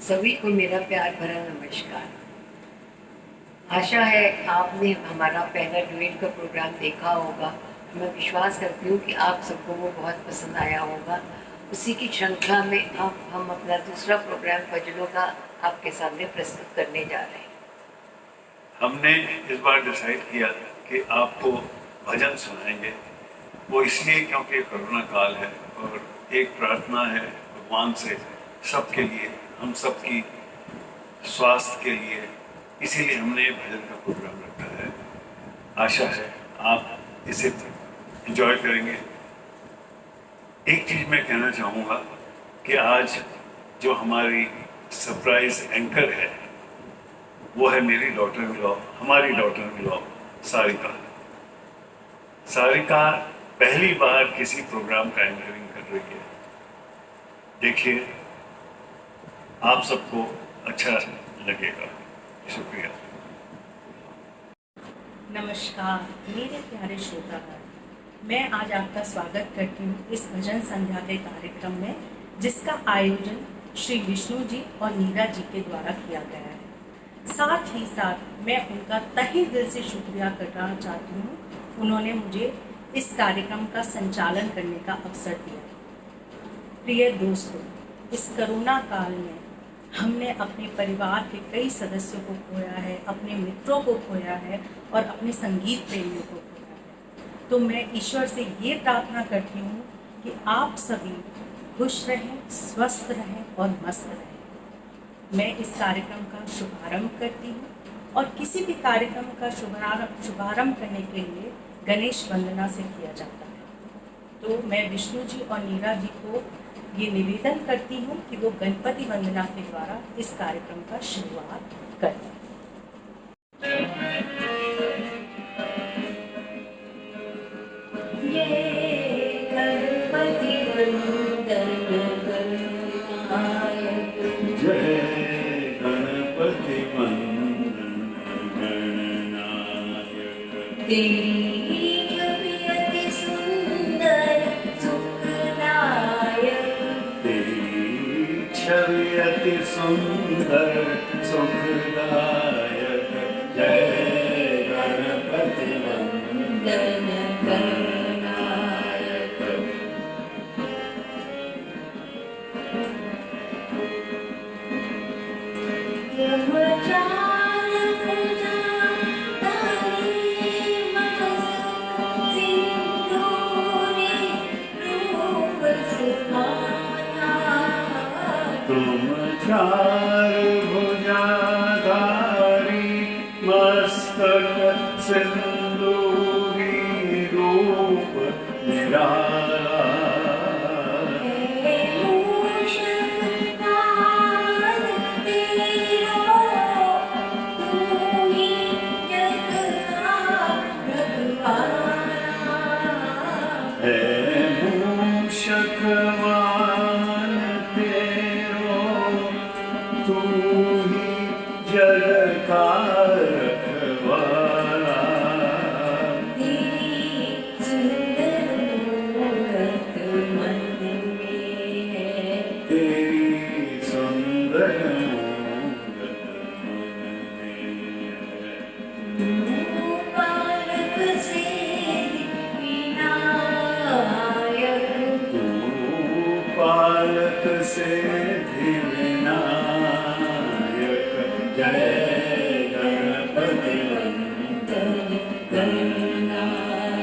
सभी को मेरा प्यार भरा नमस्कार। आशा है आपने हमारा पहला ड्यूएट का प्रोग्राम देखा होगा। मैं विश्वास करती हूँ कि आप सबको वो बहुत पसंद आया होगा। उसी की श्रृंखला में अब हम अपना दूसरा प्रोग्राम भजनों का आपके सामने प्रस्तुत करने जा रहे हैं। हमने इस बार डिसाइड किया कि आपको भजन सुनाएंगे। वो इसलिए क्योंकि कोरोना काल है और एक प्रार्थना है भगवान से सबके लिए, हम सबकी स्वास्थ्य के लिए, इसीलिए हमने भजन का प्रोग्राम रखा है। आशा है आप इसे एंजॉय करेंगे। एक चीज़ मैं कहना चाहूँगा कि आज जो हमारी सरप्राइज एंकर है वो है मेरी डॉटर इन लॉ, हमारी daughter in law Sarika. Sarika पहली बार किसी प्रोग्राम का एंकरिंग कर रही है। देखिए, आप सबको अच्छा लगेगा। शुक्रिया। नमस्कार मेरे प्यारे श्रोतागण, मैं आज आपका स्वागत करती हूँ इस भजन संध्या के कार्यक्रम में, जिसका आयोजन श्री विष्णु जी और नीरा जी के द्वारा किया गया है। साथ ही साथ मैं उनका तहे दिल से शुक्रिया करना चाहती हूँ, उन्होंने मुझे इस कार्यक्रम का संचालन करने का अवसर दिया। प्रिय दोस्तों, इस कोरोना काल में हमने अपने परिवार के कई सदस्यों को खोया है, अपने मित्रों को खोया है और अपने संगीत प्रेमियों को खोया है। तो मैं ईश्वर से ये प्रार्थना करती हूँ कि आप सभी खुश रहें, स्वस्थ रहें और मस्त रहें। मैं इस कार्यक्रम का शुभारंभ करती हूँ और किसी भी कार्यक्रम का शुभारंभ करने के लिए गणेश वंदना से किया जाता है। तो मैं विष्णु जी और नीरा जी को ये निवेदन करती हूँ कि वो गणपति वंदना के द्वारा इस कार्यक्रम का शुरुआत करें। छवि अति सुंदर सुखदायक, जय गणपति वंदन गणनायक। तुम चार भुजाधारी, मस्तक सिंदूरी, रूप निराला। है मूषकवाहन तेरो, तू ही जग का रखवाला। तेरी सुंदर मूरत मन में है। तू पालक सिद्धि विनायक, जय गणपति वंदन गणनायक।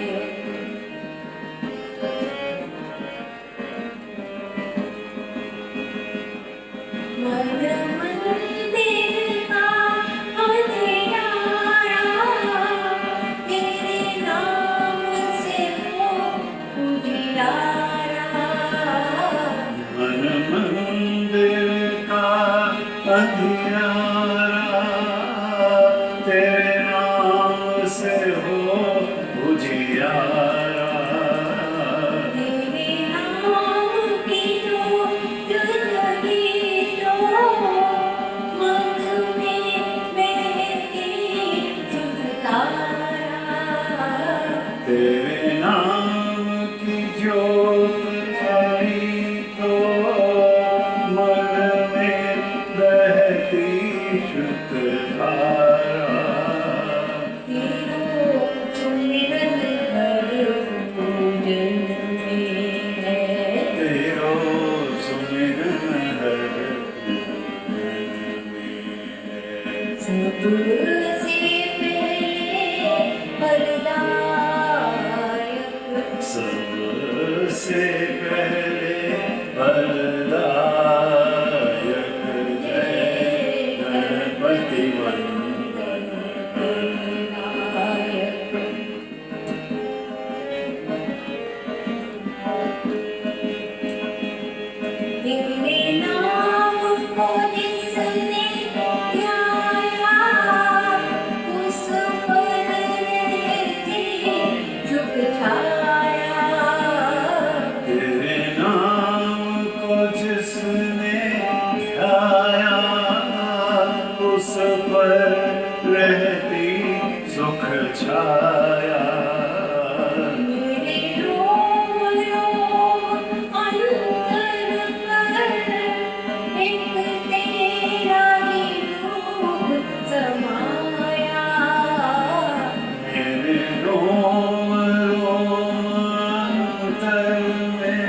मन मंदिर का अंधियारा, से पहले फलदायक, सबसे पहले फलदायक, जय गणपति वंदन गणनायक। तेरे नाम को जिसने ध्याया, उस पर रहती सुख छाया। तेरे नाम को जिसने ध्याया, उस पर रहती सुख छाया। मेरे रोम रोम अंतर पर एक तेरा ही रूप समाया। मेरे रोम रोम अंतर में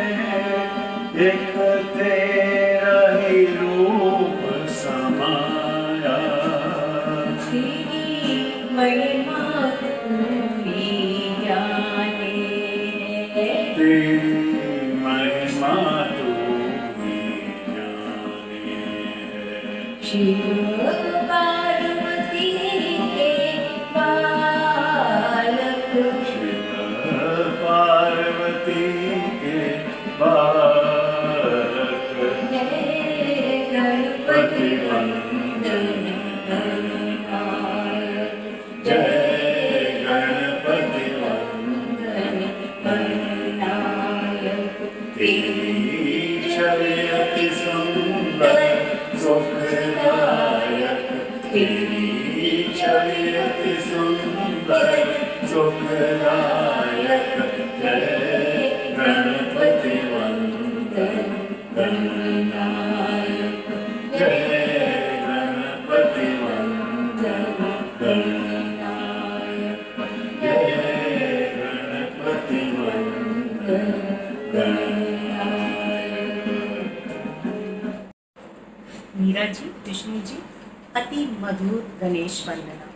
एक तेरा ही रूप समाया। तेरी महिमा पूरी जाने, तेरी महिमा तू ही जाने। शिव पार्वती के बालक, शिव पार्वती के बालक, जय गणपति वंदन गणनायक, जय गणपति वंदन गणनायक। तेरी छवि अति सुंदर सुखदायक, तेरी छवि अति सुंदर सुखदायक, जय गणपति वंदन गणनायक, जय गणपति वंदन गणनायक, जय गणपति वंदन गणनायक। मीरा जी, विष्णु जी, अति मधुर गणेश वंदना।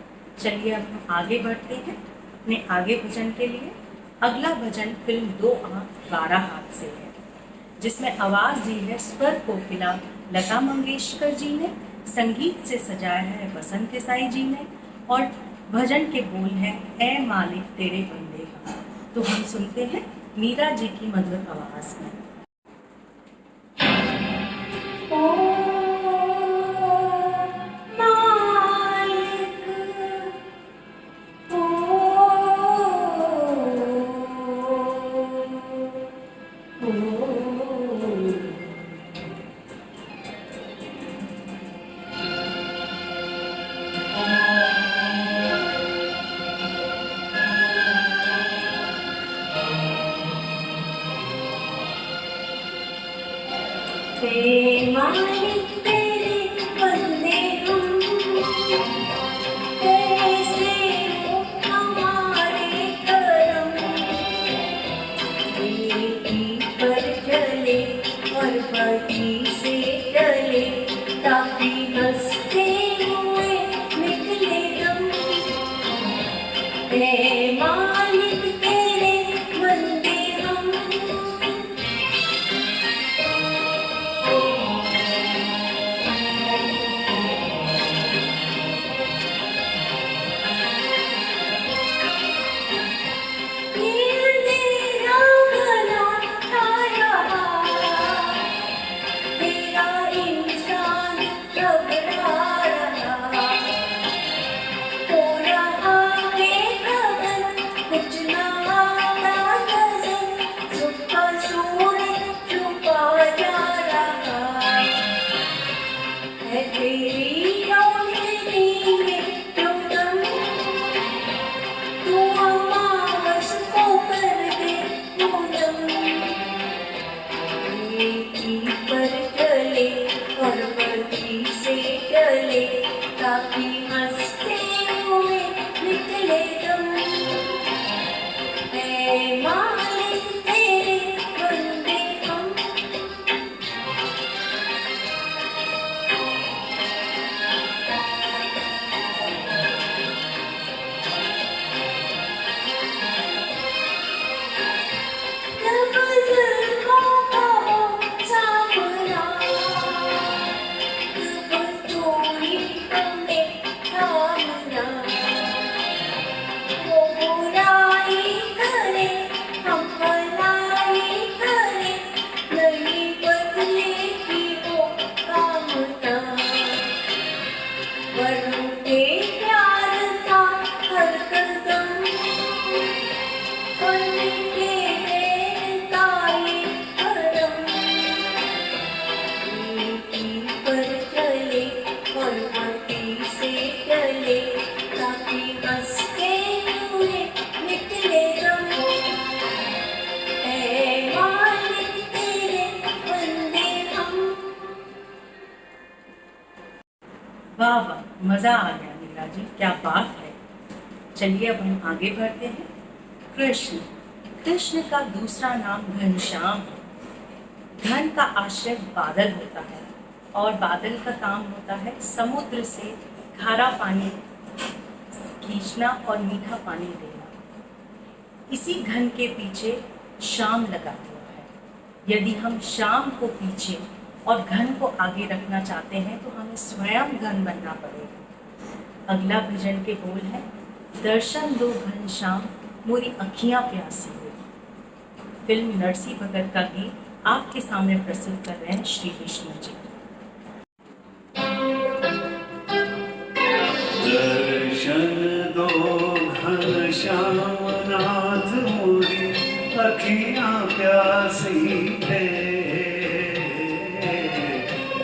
चलिए अब हम आगे बढ़ते हैं अपने आगे भजन के लिए। अगला भजन फिल्म 2 आंख 12 हाथ से है, जिसमें आवाज दी है स्वर कोकिला लता मंगेशकर जी ने, संगीत से सजाया है वसंत देसाई जी ने, और भजन के बोल हैं ऐ मालिक तेरे बंदे हम। तो हम सुनते हैं मीरा जी की मधुर आवाज में। ओ मालिक, ओ मालिक तेरे बंदे हम, कैसे हो हमारे करम। बेटी पर चले और बड़ी से चले, ताकि हंसते हुए निकले दम। हे मालिक तेरे बंदे हम, वाह वाह, मज़ा आ गया नीला जी, क्या बात है। चलिए अब हम आगे बढ़ते हैं। कृष्ण, कृष्ण का दूसरा नाम घनश्याम है। घन का आश्रय बादल होता है और बादल का काम होता है समुद्र से खारा पानी खींचना और मीठा पानी देना। इसी घन के पीछे श्याम लगा हुआ है। यदि हम श्याम को पीछे और घन को आगे रखना चाहते हैं तो हमें स्वयं घन बनना पड़ेगा। अगला भजन के बोल है, दर्शन दो घनश्याम मोरी अखियां प्यासी हुई। फिल्म नरसी भगत का गीत आपके सामने प्रस्तुत कर रहे हैं श्री विष्णु जी। दर्शन दो घनश्याम नाथ मोरी अखियां प्यासी है।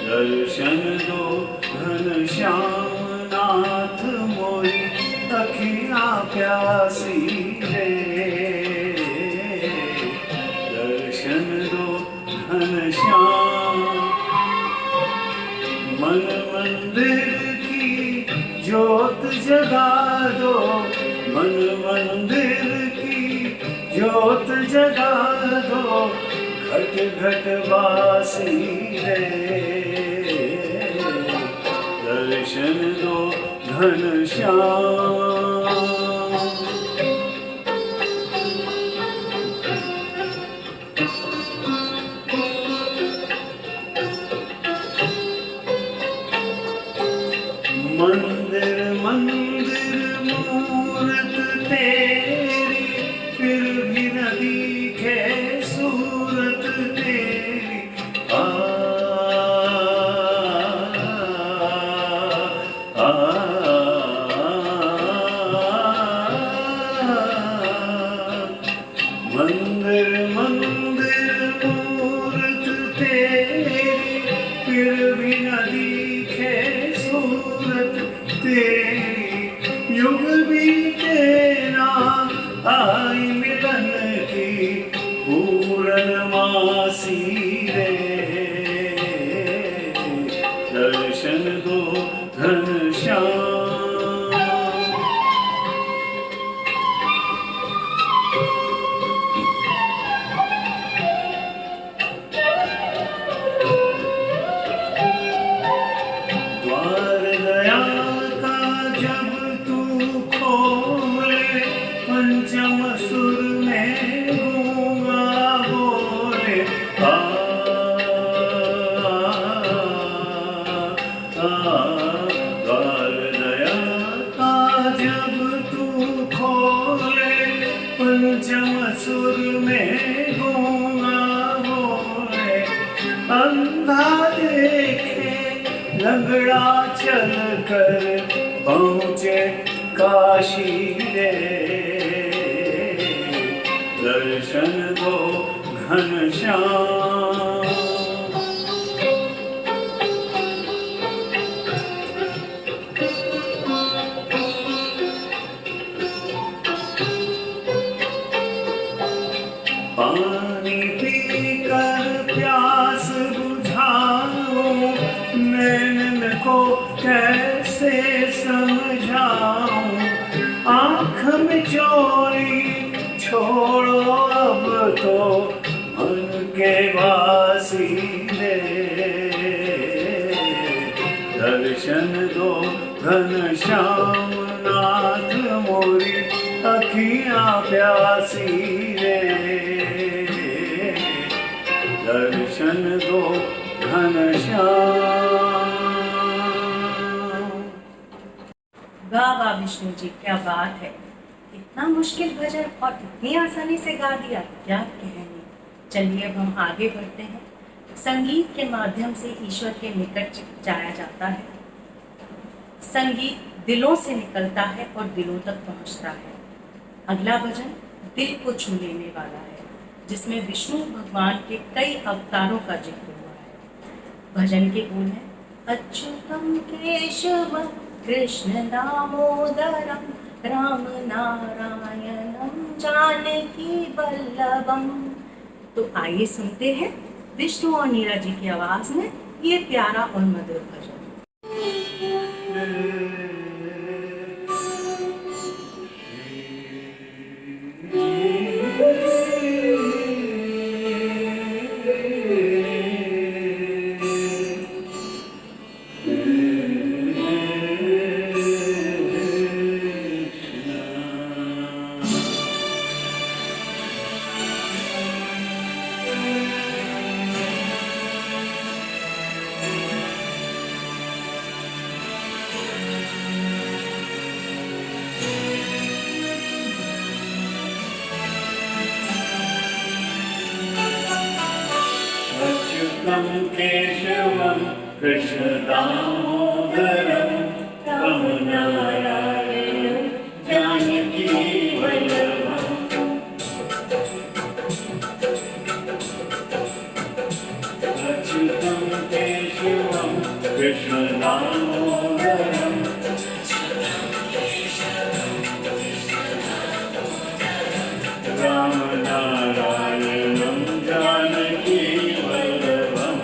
दर्शन दो घनश्याम नाथ मोरी अखियां प्यासी है। दर्शन दो घनश्याम मन मंदिर की ज्योत जगा दो। मन मंदिर की ज्योत जगा दो। घट घट वासी है। दर्शन दो घनश्याम। मंदिर मंदिर मूरत तेरी फिर भी न दिखे सूरत तेरी। आ, आ, मंदिर मंदिर मूरत तेरी फिर भी न दिखे सूरत तेरी। युग बीते ना आई मिलन की पूर्णमासी रे। दर्शन दो घनश्याम। द्वार दया का जब तू खोले पंचम सुर में गूंगा बोले। आ, द्वार दया का जब तू खोले पंचम सुर में गूंगा बोले। अंधा देखे लंगड़ा चल कर पहुँचे काशी रे। दर्शन दो घनश्याम। पानी पीकर प्यास बुझाऊं नैनन को कैसे समझाऊं। आँख में चोरी छोड़ो अब तो मन के वासी रे। दर्शन दो घनश्याम नाथ मोरी अखियां प्यासी रे। दर्शन दो घनश्याम। वाह वाह विष्णु जी, क्या बात है। इतना मुश्किल भजन और इतनी आसानी से गा दिया, क्या कहने। चलिए अब हम आगे बढ़ते हैं। संगीत के माध्यम से ईश्वर के निकट जाया जाता है। संगीत दिलों से निकलता है और दिलों तक पहुंचता है। अगला भजन दिल को छू लेने वाला है, जिसमें विष्णु भगवान के कई अवतारों का जिक्र हुआ है। भजन के बोल है, अच्युतम केशवम कृष्ण दामोदरम राम नारायणम जानकी वल्लभम। तो आइए सुनते हैं विष्णु और नीरा जी की आवाज में ये प्यारा और मधुर भजन। कृष्ण दामोदरम राम नारायण जानकी वल्लभम अच्युतम केशवम कृष्ण दामोदरम राम नारायणं जानकी वल्लभम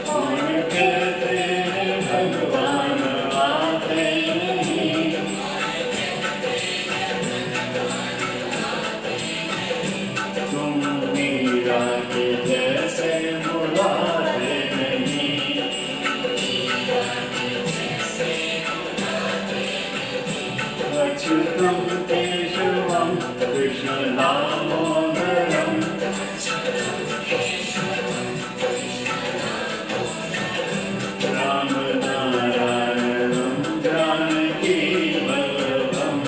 कौन कहते हैं भगवान आते नहीं तुम मीरा के जैसे बुलाते नहीं अच्युतम केशवम कृष्ण दामोदरम राम नारायणं जानकी वल्लभम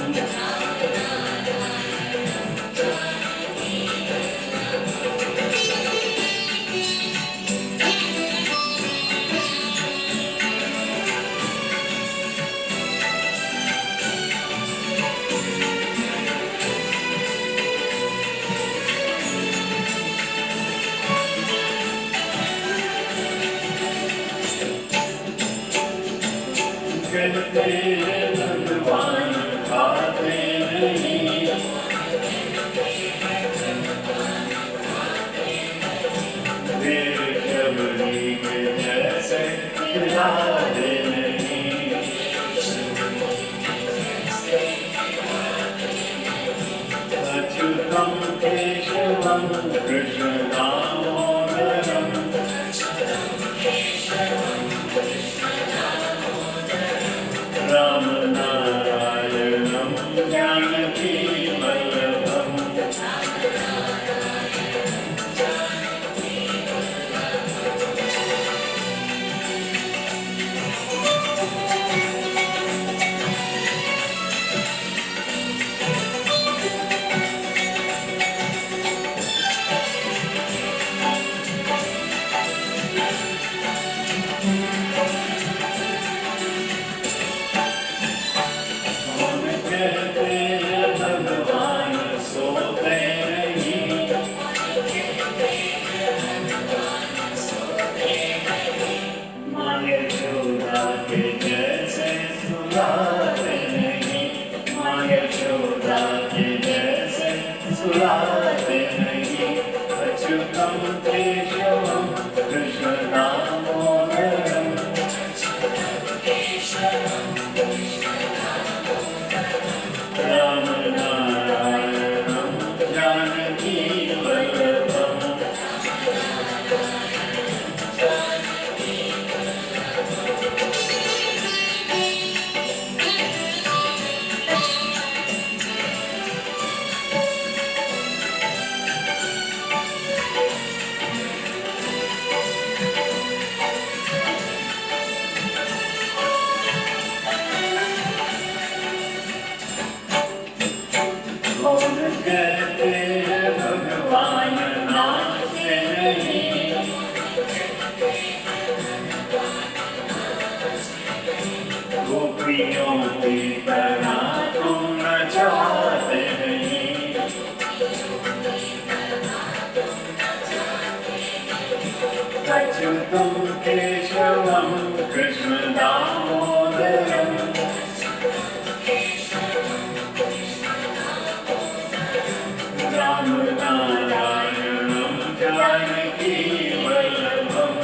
कहते हैं भगवान खाते नहीं देव शबरी के जैसे खिलाते नहीं अच्युतम केशवम कृष्ण दामोदरम राम नारायणं जानकी वल्लभम कौन कहते हैं भगवान सोते नहीं माँ यशोदा के जैसे सुलाते नहीं माँ यशोदा के जैसे सुलाते नहीं अच्युतम केशवम कृष्ण दामोदरम राम नारायणं जानकी वल्लभम कौन कहते हैं भगवान नाचते नहीं गोपियों की तरह तुम नचाते नहीं अच्युतम केशवम कृष्ण दामोदरम राम नारायणं जानकी वल्लभम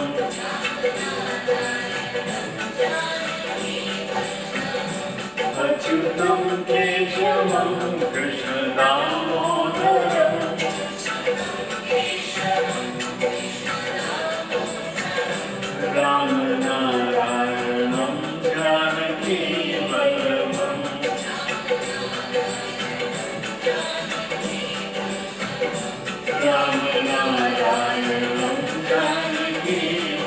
अच्युतम केशवम कृष्ण दामोदरम राम नारायणं जानकी वल्लभम राम नारायणं जानकी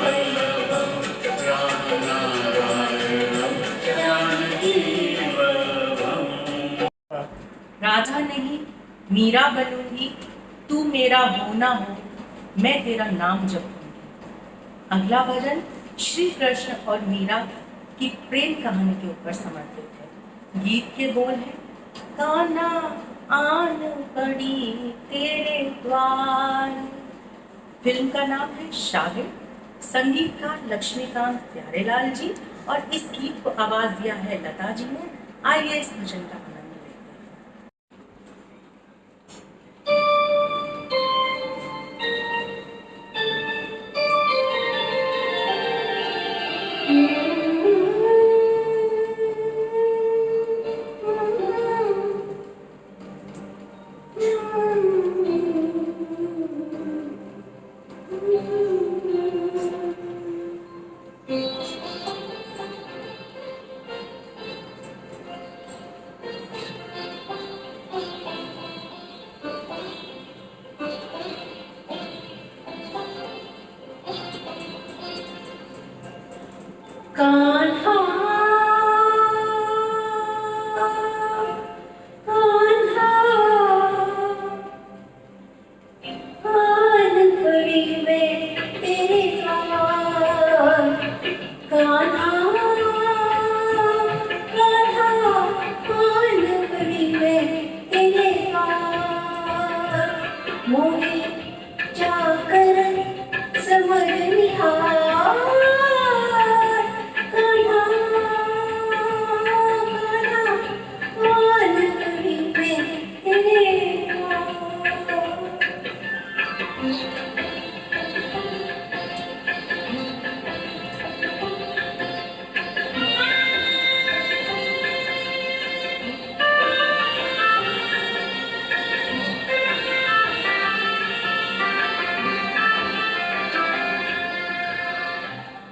वल्लभम राम नारायणं जानकी वल्लभम राधा नहीं मीरा बनूंगी, तू मेरा हो ना हो, मैं तेरा नाम जपूंगी। अगला भजन श्री कृष्ण और मीरा की प्रेम कहानी के ऊपर समर्पित है। गीत के बोल हैं, कान्हा आन पड़ी तेरे द्वार। फिल्म का नाम है शागिर्द, संगीतकार लक्ष्मीकांत प्यारेलाल जी, और इस गीत को आवाज दिया है लता जी ने। आइए इस भजन का आनंद लेते हैं। कान्हा कान्हा आन पड़ी मैं तेरे द्वार। कान्हा कान्हा आन पड़ी मैं तेरे द्वार। मोहे जाकर समझ निहार।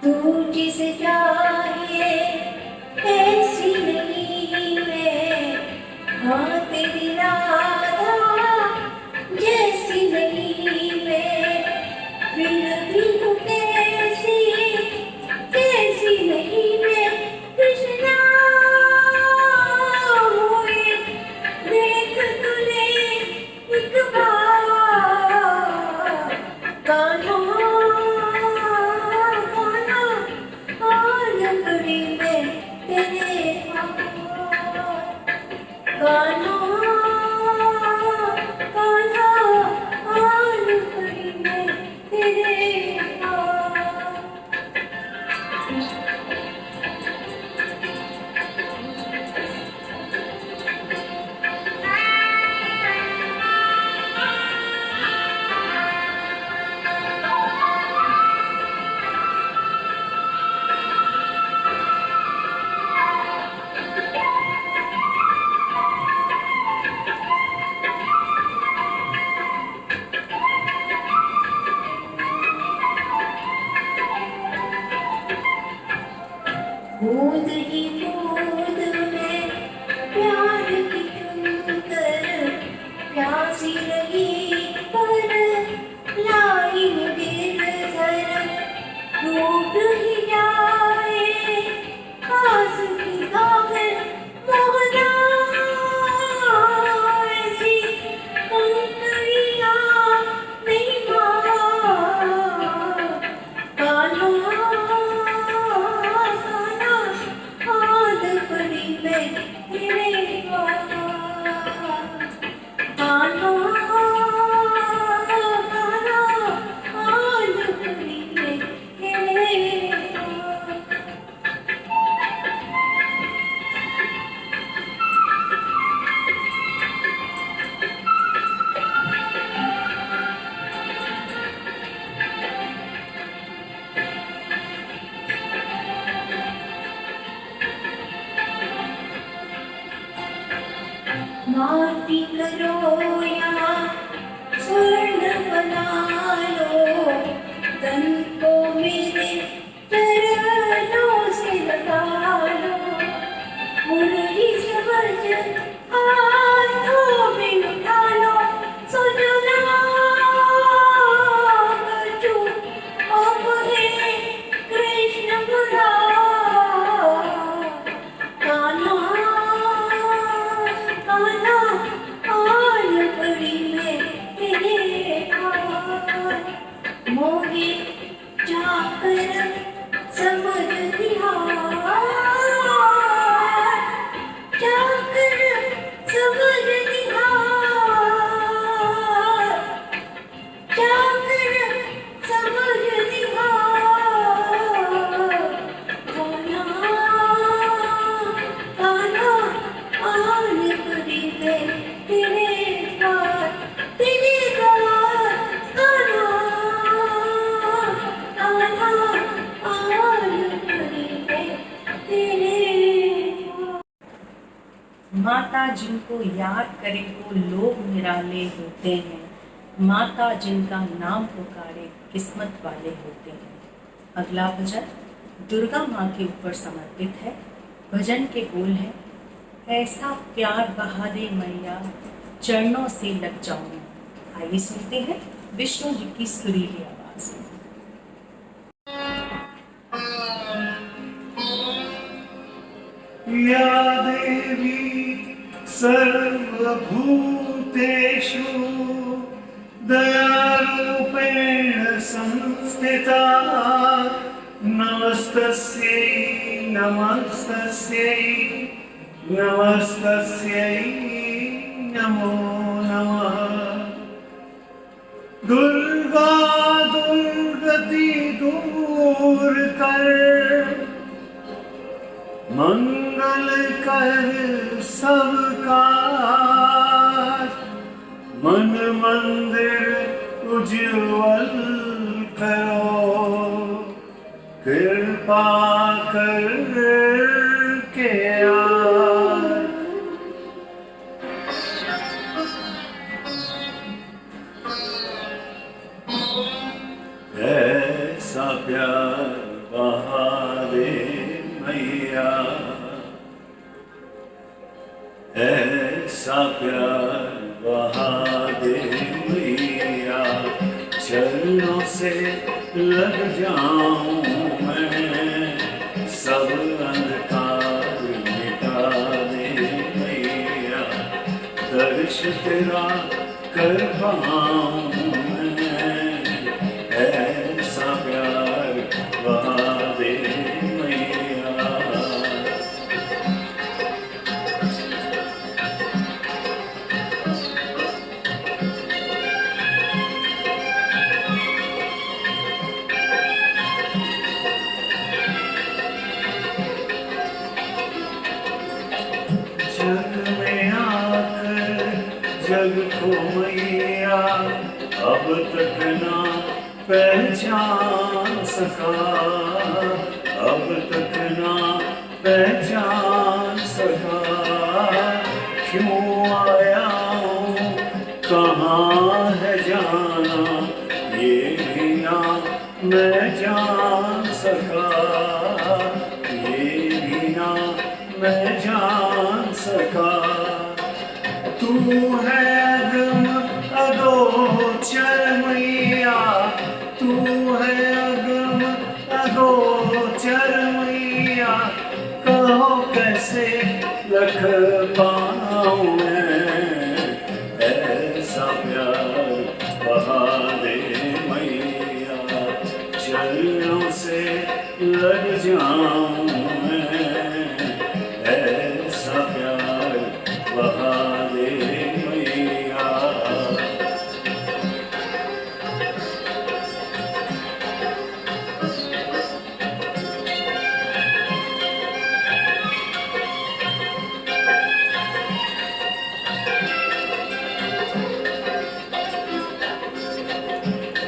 तू जिसे चाहिए ऐसी नहीं मैं, हाँ तेरी राधा जैसी नहीं मैं। माता जिनको याद करे वो लोग निराले होते हैं, माता जिनका नाम पुकारे किस्मत वाले होते हैं। अगला भजन दुर्गा माँ के ऊपर समर्पित है। भजन के बोल है, ऐसा प्यार बहा दे मैया चरणों से लग जाऊं। आइए सुनते हैं विष्णु जी की सुरीली आवाज में। या देवी सर्वभूतेषु दयारूपेण संस्थिता नमस्तस्यै नमस्तस्यै नमस्तस्यै नमो नमः। दुर्गा दुर्गति दूर कर मंगल कर सबका मन मंदिर उज्ज्वल करो कृपा कर के ऐसा प्यार बहा दे मैया ऐसा प्यार बहा दे मैया चरणों से लग जाऊं मैं सब अंधकार मिटा दे मैया दर्श तेरा कर पाऊं मैं ऐसा प्यार बहा दे मैया। जग में आकर जग को मैया अब तक ना पहचान सका अब तक ना पहचान सका क्यों आया हूँ कहाँ है जाना ये भी ना मैं जान सका ये भी ना मैं जान सका। तू है अगम अगोचर मैया तू है अगम अगोचर मैया कहो कैसे रख पाऊं मैं ऐसा प्यार बहा दे मैया चरणों से लग जाऊं मैं ऐसा प्यार बहा दे मैया।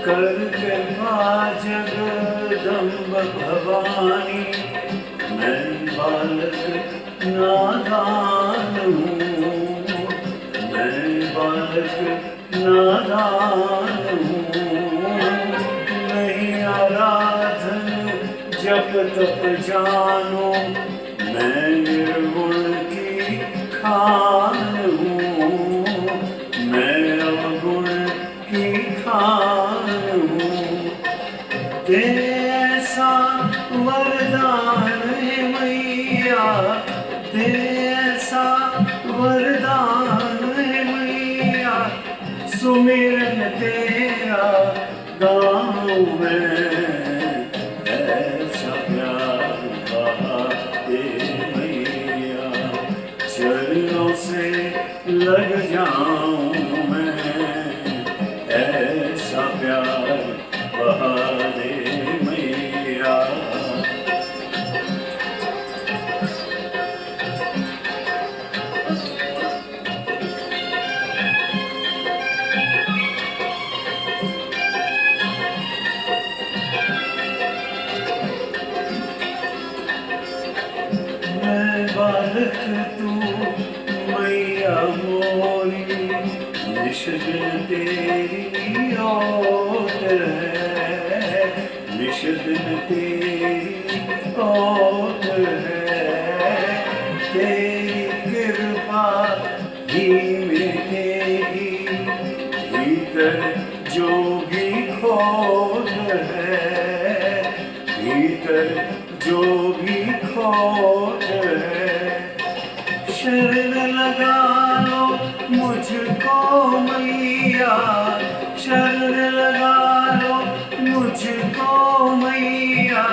कर कृपा जगदम्ब भवानी मैं बालक नादान हूँ मैं बालक नादान हूँ नहीं आराधन जप तप जानो मैं निर्गुण की खान हूँ मैं अवगुण की खान हूँ ऐसा वरदान है मैया ऐसा वरदान है मैया सुमिरन तेरा गाऊं मैं ऐसा प्यार बहा दे मैया चरणों से लग जाऊं मैं ऐसा प्यार बहा दे मैया। मैं बालक तू मैया दिन तेरी ओट है, निश दिन तेरी ओट है, तेरी कृपा ही मिटेगी, भीतर जो भी खोट है, भीतर जो भी खोट है। शरण लगा लो मुझको मैया, शरण लगा लो मुझको मैया,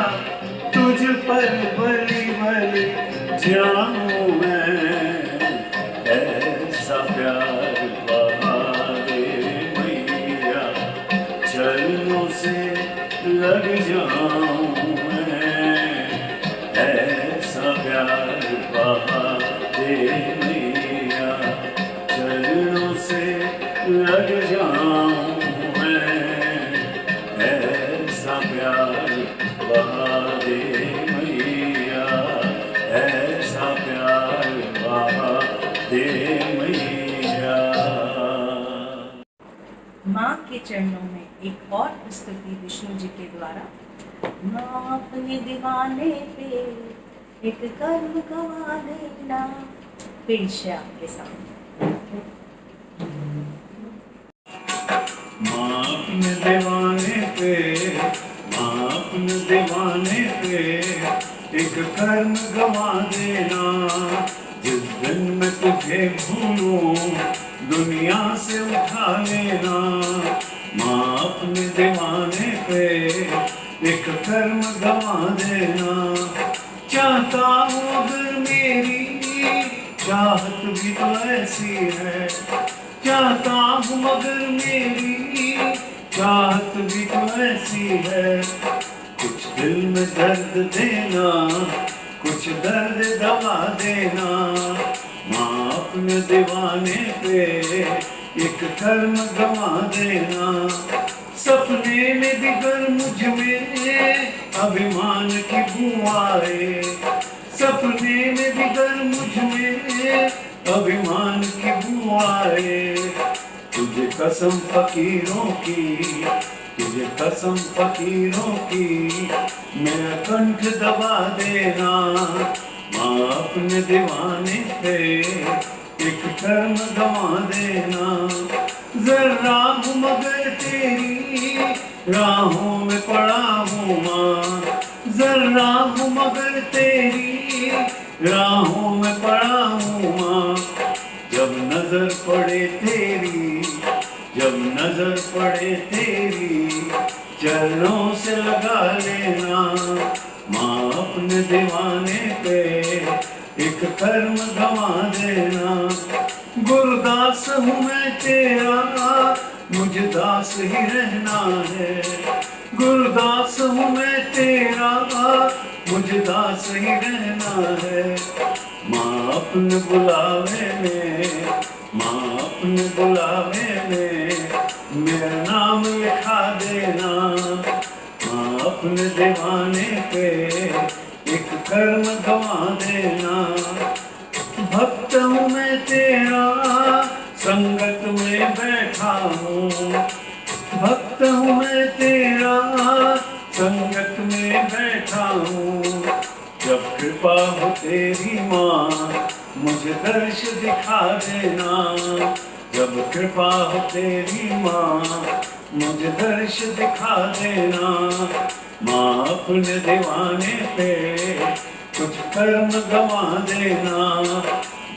तुझ पर बलि बलि जाऊं मैं, ऐसा प्यार बहा दे मैया, चरणों से लग जाऊं मैं, ऐसा प्यार बहा दे मैया, चरणों से लग जाऊं मैं, ऐसा प्यार बहा दे मैया, ऐसा प्यार बहा दे मैया। माँ के चरणों में एक और स्तुति विष्णु जी के द्वारा। माँ अपने दीवाने पे एक कर्म गवा देना, पेश है आपके सामने। माँ अपने दीवाने पे, माँ अपने दीवाने पे एक कर्म गवा देना, जिस दिन मैं तुझे भूलूं दुनिया से उठा लेना। माँ अपने दीवाने पे एक कर्म गवा देना, चाहता हूँ अगर मेरी चाहत भी तो ऐसी है, चाहता हूँ मगर मेरी चाहत भी तो ऐसी है, कुछ दिल में दर्द देना, कुछ दर्द दबा देना। माँ अपने दीवाने पे एक कर्म गवा देना, सपने में दिगर मुझ में अभिमान की बुआए, सपने में दिगर मुझ में अभिमान की बुआए, तुझे कसम फकीरों की, तुझे कसम फकीरों की, मेरा कंठ दबा देना। माँ अपने दीवाने पे एक कर्म गवा देना, जरा हूँ मगर तेरी राहों में पड़ा हूँ माँ, जरा हूँ मगर तेरी राहों में पड़ा हूँ माँ, जब नजर पड़े तेरी, जब नजर पड़े तेरी, चरणों से लगा लेना। माँ अपने दीवाने पे एक कर्म गवा देना, गुरदास हूँ मैं तेरा, मुझे दास ही रहना है, गुरदास हूँ मैं तेरा, मुझे दास ही रहना है। माँ अपने बुलावे में, माँ अपने बुलावे में मेरा नाम लिखा देना। माँ अपने दीवाने पे एक कर्म गवा देना, भक्त हूँ मैं तेरा, संगत में बैठा हूँ, भक्त हूँ मैं तेरा, संगत में बैठा हूँ, जब कृपा हो तेरी माँ मुझे दर्श दिखा देना, जब कृपा हो तेरी माँ मुझे दर्श दिखा देना। माँ अपने दीवाने पे कुछ कर्म गवा देना,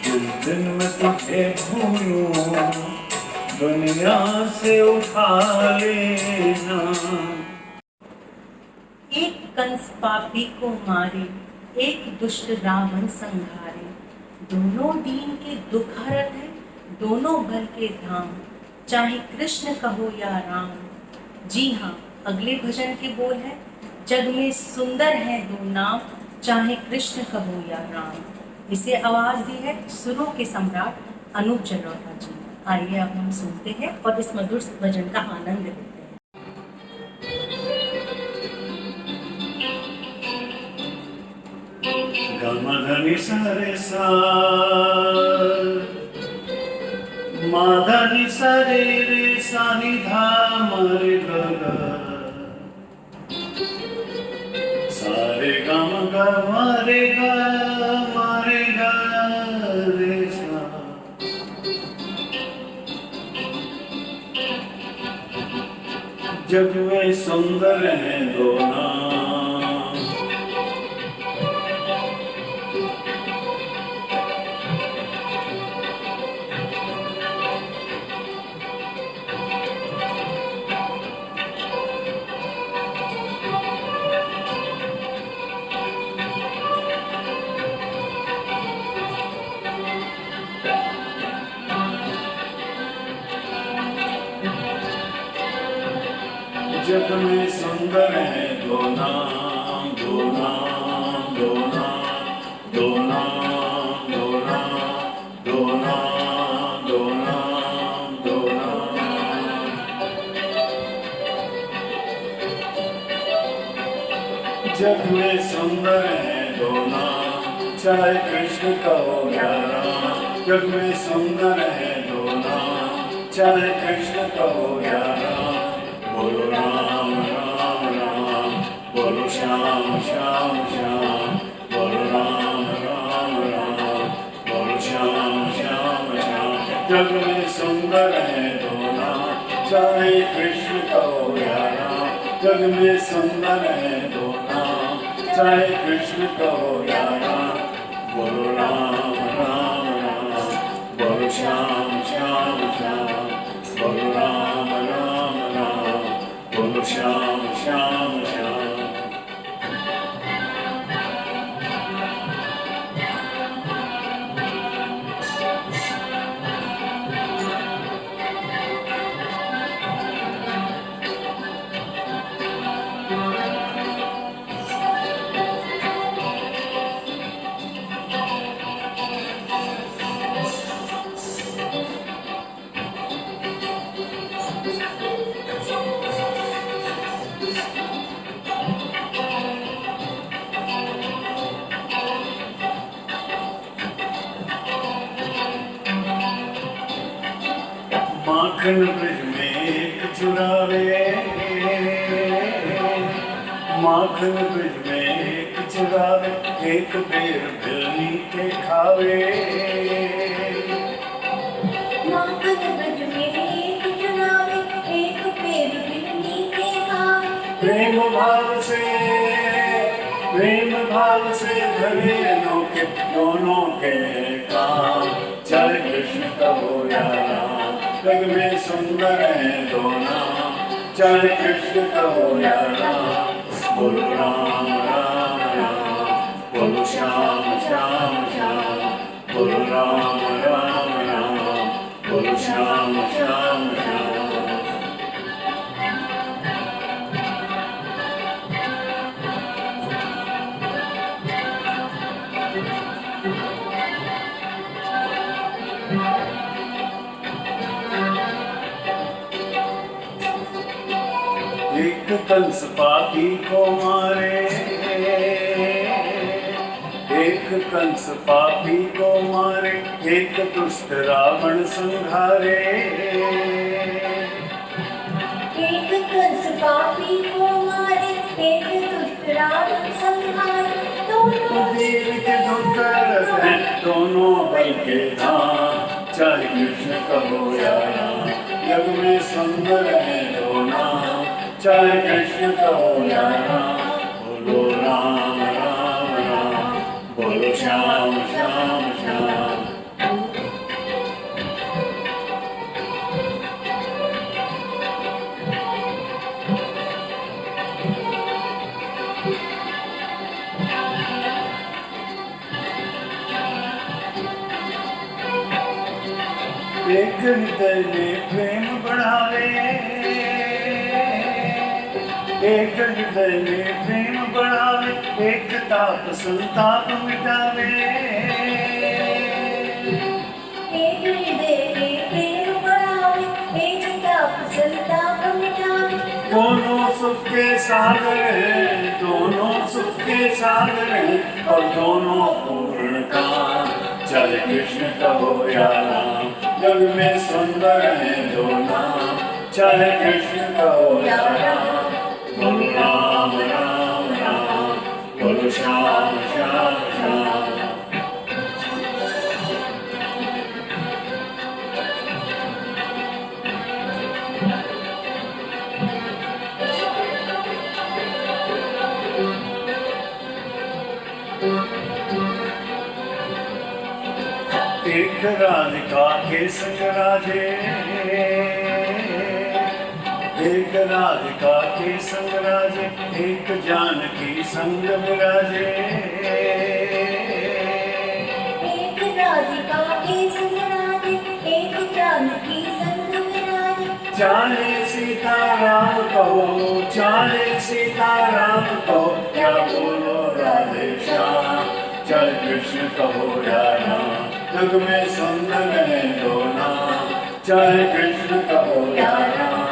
जिस दिन मैं तुझे भूलूं दुनिया से उठा लेना। एक कंस पापी को मारे, एक दुष्ट रावण संहारे, दोनों दीन के दुख हरत है, दोनों बल के धाम, चाहे कृष्ण कहो या राम। जी हाँ, अगले भजन के बोल है, जग में सुंदर है दो नाम, चाहे कृष्ण कहो या राम। इसे आवाज दी है सुरों के सम्राट अनूप जलोटा जी। आइए अब हम सुनते हैं और इस मधुर भजन का आनंद लेते हैं। गमधनि सरे सा, माधनि सरे जग में सुंदर है दो नाम, जग में सुंदर है दो नाम, दो नाम, दो नाम, दो नाम, दो नाम, दो नाम, दो नाम, दो नाम। जग में सुंदर है दो नाम, चाहे कृष्ण का हो या राम। जग में सुंदर है दो नाम, चाहे कृष्ण का हो या राम। बोलो राम राम राम, बोलो श्याम श्याम श्याम, बोलो राम राम राम, बोलो श्याम श्याम श्याम। जग में सुंदर है दो नाम, चाहे कृष्ण का हो या राम। जग में सुंदर है दो नाम, चाहे कृष्ण का हो या राम। बोलो राम राम राम, बोलो श्याम श्याम श्याम, बोलो राम राम राम, बोलो श्याम श्याम श्याम। माखन ब्रज में एक चुरावे, माखन ब्रज में एक चुरावे, एक बेर भिलनी के खावे। माखन ब्रज में एक चुरावे, एक बेर भिलनी के खावे। प्रेम भाव से भरे लोके दोनों के काम, चाहे कृष्ण का हो या राम। जग में सुंदर है दो नाम, चाहे कृष्ण का हो या राम। बोलो राम राम राम, बोलो श्याम श्याम श्याम, बोलो राम राम राम, बोलो श्याम श्याम श्याम। एक कंस पापी को मारे, एक कंस पापी को मारे, एक दुष्ट रावण संहारे। एक कंस पापी को मारे, एक दुष्ट रावण संहारे। दोनों जीव के दुख हैं, दोनों बल के धाम, चाहे कृष्ण का हो या राम। जग में सुंदर है दो नाम, चाहे कृष्ण का हो या राम। बोलो राम राम राम, बोलो श्याम श्याम श्याम। एक हृदय में प्रेम बढ़ावे, एक हृदय में प्रेम बढ़ावे, एक ताप संताप मिटावे। एक हृदय में प्रेम बढ़ावे, एक ताप संताप मिटावे। दोनों सुख के सागर हैं, दोनों सुख के सागर हैं, और दोनों पूर्ण काम, चाहे कृष्ण का हो या राम। जग में सुंदर है दो नाम, चाहे कृष्ण का हो या राम। बोलो राम राम राम, बोलो श्याम श्याम श्याम। राधिका के संग राजे, एक राधिका के संग राजे, एक जानकी संग विराजे। एक राधिका के संग राजे, एक जानकी संग विराजे। चाहे सीताराम कहो, चाहे सीताराम कहो, या बोलो राधे श्याम। जय कृष्ण कहो या राम, जग में सुंदर है दो नाम। जय कृष्ण कहो या राम,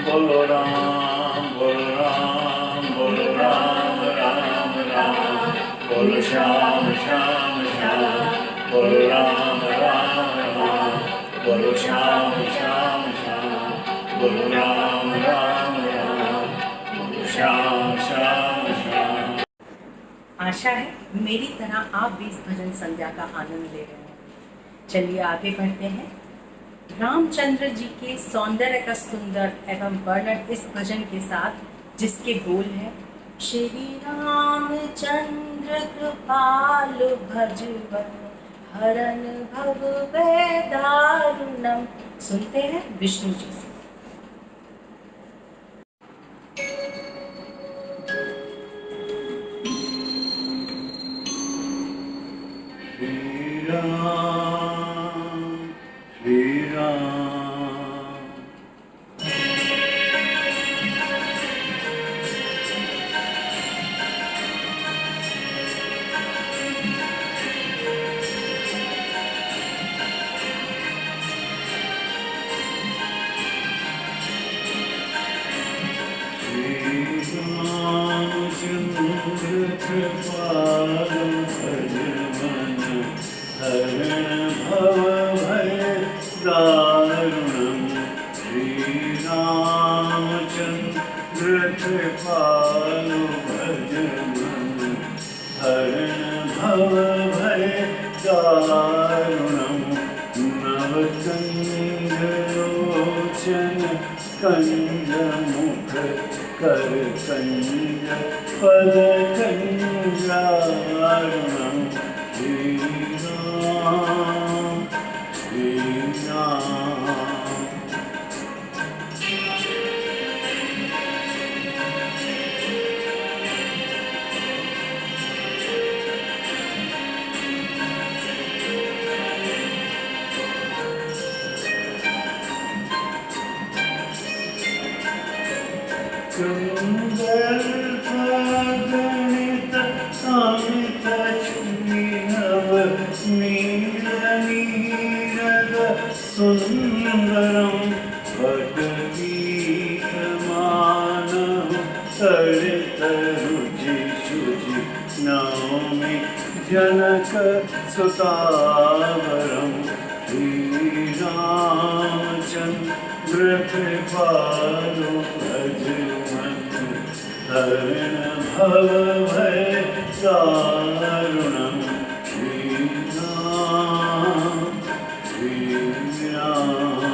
बोलो राम, बोलो राम, बोलो राम, राम राम, बोलो श्याम श्याम श्याम, बोलो राम राम राम, बोलो श्याम श्याम श्याम, बोलो राम राम राम, बोलो श्याम श्याम श्याम। आशा है मेरी तरह आप भी इस भजन संध्या का आनंद ले रहे हैं। चलिए आगे बढ़ते हैं। रामचंद्र जी के सौंदर्य का सुंदर एवं वर्णन इस भजन के साथ, जिसके बोल है श्री रामचंद्र कृपालु भजवन हरन भव दारुणम। सुनते हैं विष्णु जी से। कंज मुख कर कंज पद कंजारुणम। श्री राम, श्री राम। कंदर्प गणित अमित नव नील नीरद सुंदरम भटगीत मानव सरित रुचि शुचि नौमि जनक सुतावरम। श्री रामचंद्र कृपालु भजवन हरण भव भय दारुणम। श्री राम, श्री राम।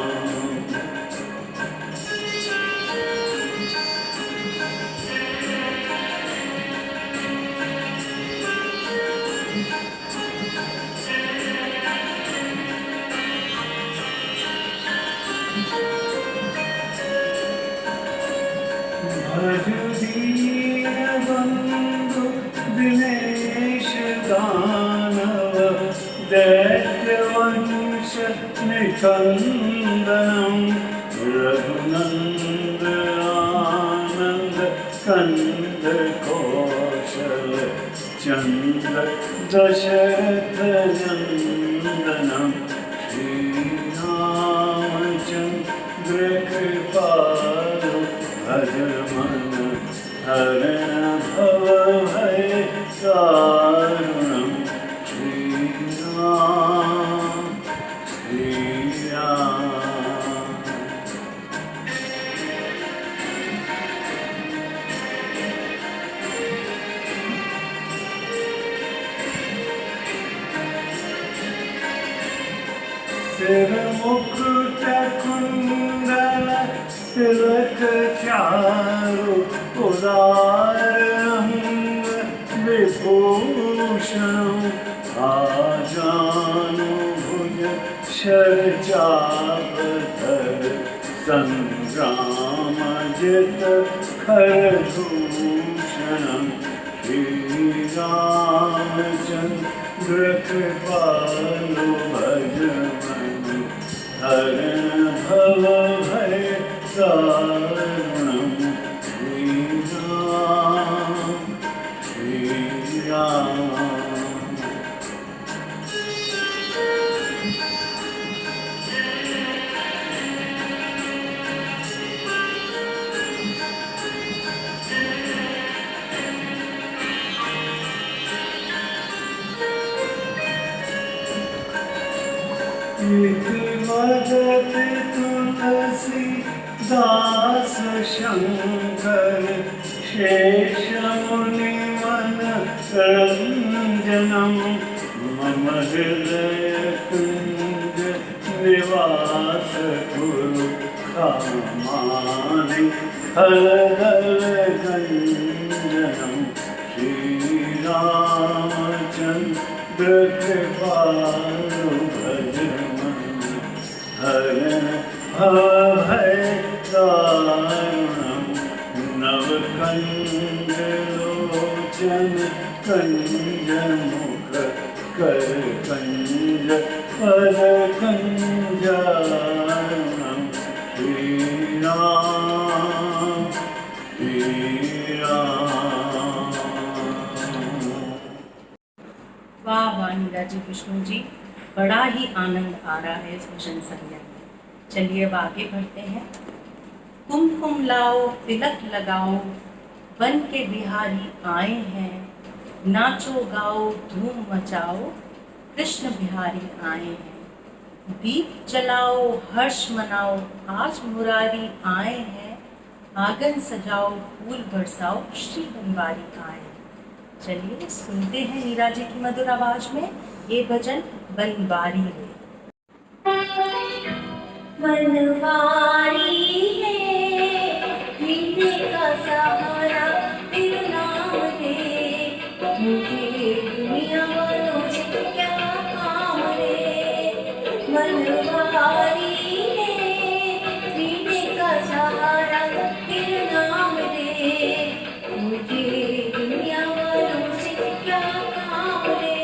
भज दीनबंधु दिनेश दानव दैत्यवंश निकंदनम। रघुनंद आनंद कंद कौशल चंद दशरथ नंदनम। श्री रामचंद्र कृपालु भजमन हरण भव भय दारुणम। श्री राम, सिर मुकुट कुंडल तिलक चारु उदार अंग विभूषण आजानु भुज शरचाप धर संग्राम जित खरदूषणं श्री रामचंद्र कृपालु भजमनु हरण भव भय दारुणं श्री राम। मदत तुलसी दास शंकर शेष मुनि मन रंजनम मम हृदय कुंज निवास गुरु खामानि खलदल गंजनम श्री रामचंद्र कृपालु भजमनु हरण भय दारुणं नव कंज लोचन कंज मुख कर कंज पद कंजारुणं श्री राम श्री राम। वाह वाह नीरा जी, विष्णु जी, बड़ा ही आनंद आ रहा है इस भजन संध्या में। चलिए अब आगे बढ़ते हैं। कुमकुम लाओ तिलक लगाओ बन के बिहारी आए हैं, नाचो गाओ धूम मचाओ कृष्ण बिहारी आए हैं। दीप जलाओ हर्ष मनाओ आज मुरारी आए हैं, आंगन सजाओ फूल बरसाओ श्री बनवारी आए हैं। चलिए सुनते हैं नीरा जी की मधुर आवाज में ये भजन बनवारी है। बनवारी है मीठे का सहारा तेरा नाम है, मुझे दुनिया वालों से क्या काम है। बनवारी है मीठे का सहारा तेरा नाम है, मुझे दुनिया वालों से क्या काम है।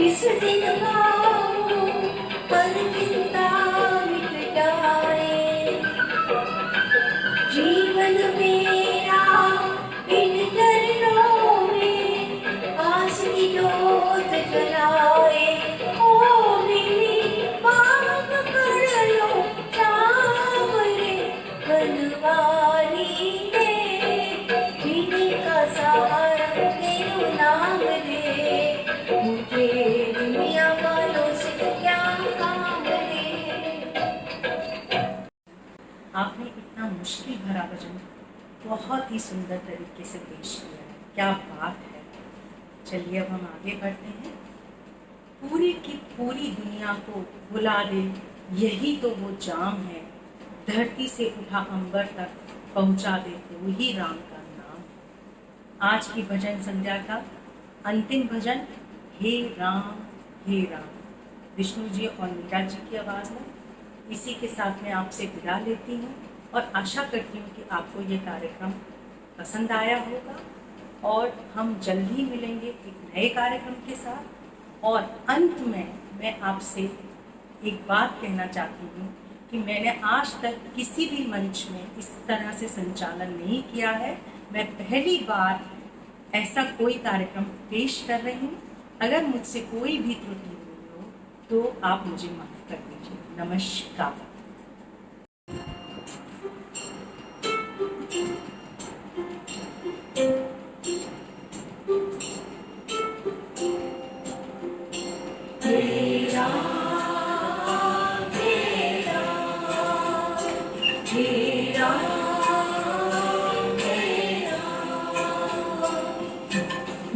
इस दिन पाऊं पर चिंता मिट जाए। जीवन मेरा इन चरणों में आस की जोत जलाए। ओ मेरी बात कर लो सावरे बनवारी रे, जीने का सहारा तेरू नाम रे, मुझे दुनिया वालों से क्या काम रे। आपने इतना मुश्किल भरा भजन बहुत ही सुंदर तरीके से पेश किया है, क्या बात है। चलिए अब हम आगे बढ़ते हैं। पूरी की पूरी दुनिया को बुला दे, यही तो वो जाम है, धरती से उठा अंबर तक पहुंचा दे तो ही राम का नाम। आज की भजन संध्या का अंतिम भजन हे राम विष्णु जी और मीरा जी की आवाज़ में। इसी के साथ मैं आपसे विदा लेती हूँ और आशा करती हूँ कि आपको ये कार्यक्रम पसंद आया होगा और हम जल्द ही मिलेंगे एक नए कार्यक्रम के साथ। और अंत में मैं आपसे एक बात कहना चाहती हूँ कि मैंने आज तक किसी भी मंच में इस तरह से संचालन नहीं किया है। मैं पहली बार ऐसा कोई कार्यक्रम पेश कर रही हूँ। अगर मुझसे कोई भी त्रुटि हुई हो तो आप मुझे माफ़ कर दीजिए। नमस्कार।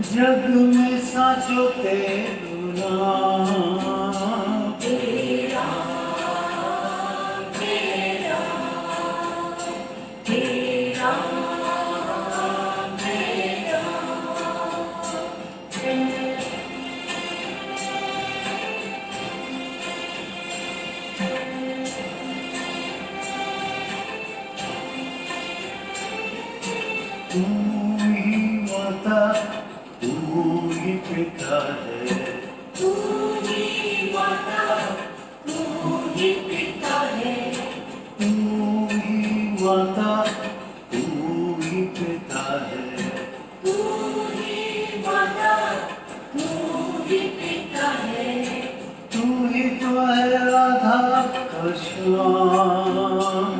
जग में साचो तेरू नाम, तू ही माता तू ही पिता है, तू ही माता तू ही पिता है, तू ही माता तू ही पिता है, तू ही माता तू ही पिता है, तू ही तो है राधा का श्याम।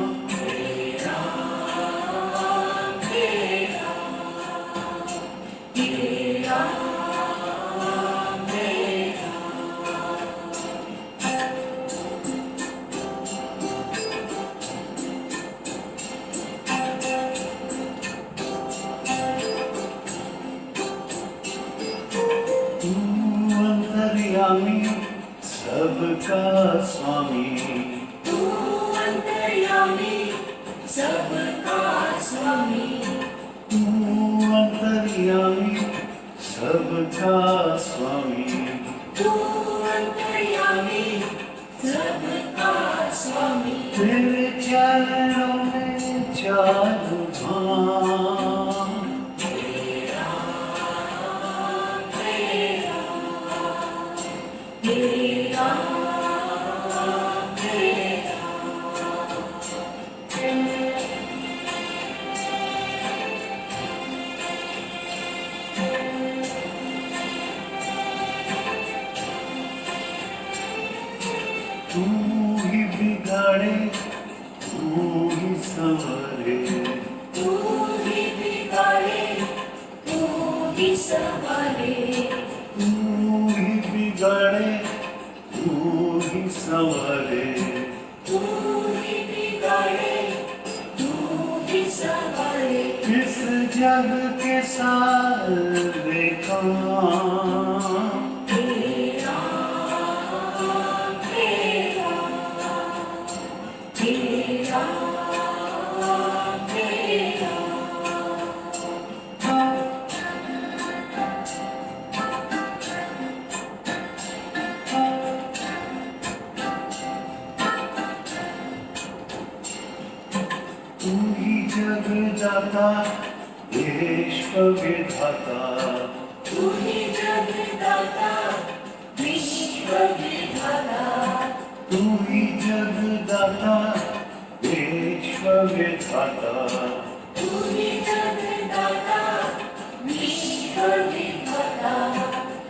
तू अंतर्यामी सबका स्वामी, तू अंतर्यामी सबका स्वामी, तू अंतर्यामी सबका स्वामी, तू अंतर्यामी सबका स्वामी, तेरे चरणों में चालू धाम। तू ही बिगाड़े तू ही संवरे, तू ही बिगाड़े तू ही संवारे, तू ही बिगाड़े तू ही संवरे, तू ही बिगाड़े तू ही संवारे, इस जग के सारे काम तेरा तेरा तेरा तेरा। तू ही जगदाता विश्व विधाता, तू ही जगदाता तू ही जगदाता विश्व विधाता,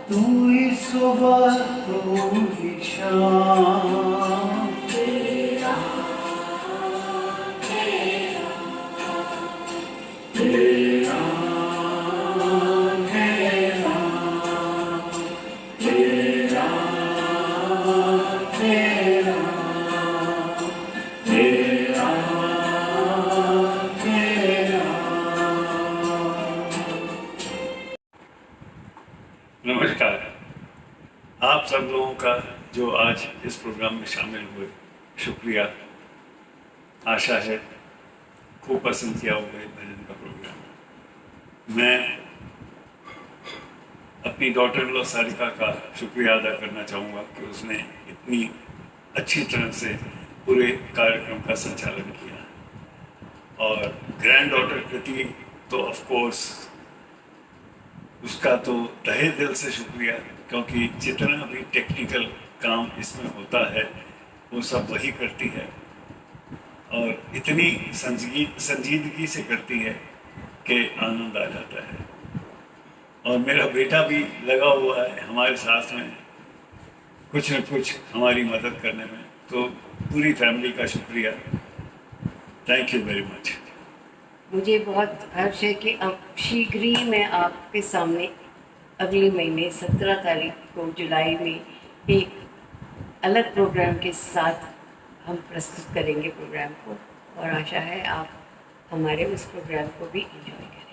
तू ही सुबह तू ही शाम, तेरा है नाम, तेरा तेरा तेरा तेरा। नमस्कार, आप सब लोगों का जो आज इस प्रोग्राम में शामिल हुए, शुक्रिया। आशा है खूब पसंद किया होगा इस भजन का प्रोग्राम। मैं अपनी डॉटर इन लॉ सारिका का शुक्रिया अदा करना चाहूँगा कि उसने इतनी अच्छी तरह से पूरे कार्यक्रम का संचालन किया। और ग्रैंड डॉटर कृति तो ऑफ कोर्स उसका तो तहे दिल से शुक्रिया, क्योंकि जितना भी टेक्निकल काम इसमें होता है वो सब वही करती है और इतनी संजीदगी से करती है कि आनंद आ जाता है। और मेरा बेटा भी लगा हुआ है हमारे साथ में कुछ न कुछ हमारी मदद करने में, तो पूरी फैमिली का शुक्रिया। Thank you very much. मुझे बहुत हर्ष है कि अब शीघ्र ही मैं आपके सामने अगले महीने 17 तारीख को जुलाई में एक अलग प्रोग्राम के साथ हम प्रस्तुत करेंगे प्रोग्राम को, और आशा है आप हमारे उस प्रोग्राम को भी एंजॉय करें।